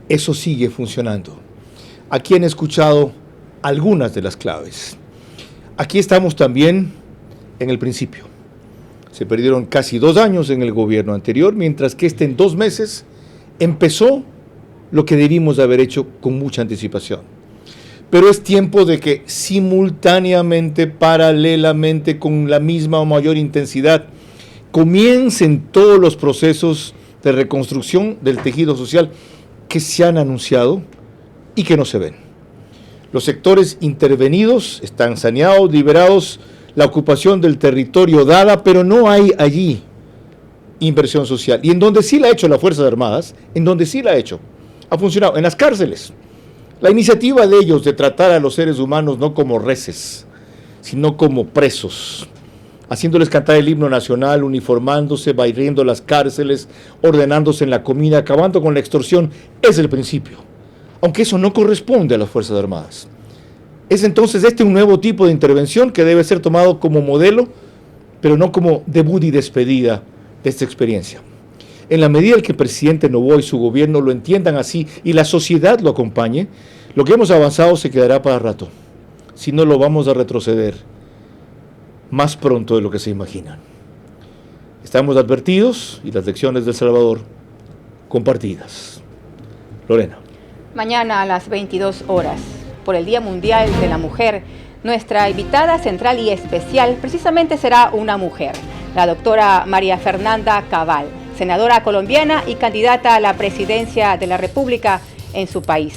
eso sigue funcionando. Aquí han escuchado algunas de las claves. Aquí estamos también en el principio. Se perdieron casi 2 años en el gobierno anterior, mientras que en 2 meses empezó lo que debimos de haber hecho con mucha anticipación. Pero es tiempo de que simultáneamente, paralelamente, con la misma o mayor intensidad, comiencen todos los procesos de reconstrucción del tejido social que se han anunciado y que no se ven. Los sectores intervenidos están saneados, liberados, la ocupación del territorio dada, pero no hay allí inversión social. Y en donde sí la ha hecho las Fuerzas Armadas, en donde sí la ha hecho, ha funcionado, en las cárceles. La iniciativa de ellos de tratar a los seres humanos no como reses, sino como presos, haciéndoles cantar el himno nacional, uniformándose, barriendo las cárceles, ordenándose en la comida, acabando con la extorsión, es el principio. Aunque eso no corresponde a las Fuerzas Armadas. Es entonces un nuevo tipo de intervención que debe ser tomado como modelo, pero no como debut y despedida de esta experiencia. En la medida en que el presidente Noboa y su gobierno lo entiendan así y la sociedad lo acompañe, lo que hemos avanzado se quedará para rato. Si no, lo vamos a retroceder más pronto de lo que se imaginan. Estamos advertidos y las lecciones del Salvador compartidas. Lorena. Mañana a las 22 horas, por el Día Mundial de la Mujer, nuestra invitada central y especial precisamente será una mujer, la doctora María Fernanda Cabal, senadora colombiana y candidata a la presidencia de la República en su país.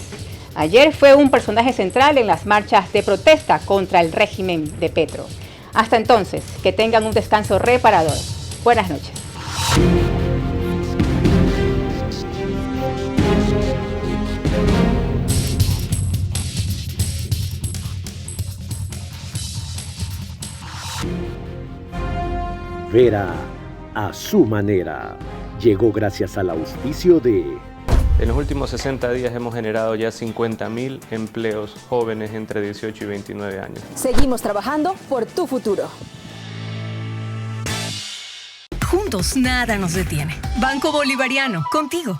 Ayer fue un personaje central en las marchas de protesta contra el régimen de Petro. Hasta entonces, que tengan un descanso reparador. Buenas noches. Vera a su manera. Llegó gracias al auspicio de... En los últimos 60 días hemos generado ya 50.000 empleos jóvenes entre 18 y 29 años. Seguimos trabajando por tu futuro. Juntos nada nos detiene. Banco Bolivariano, contigo.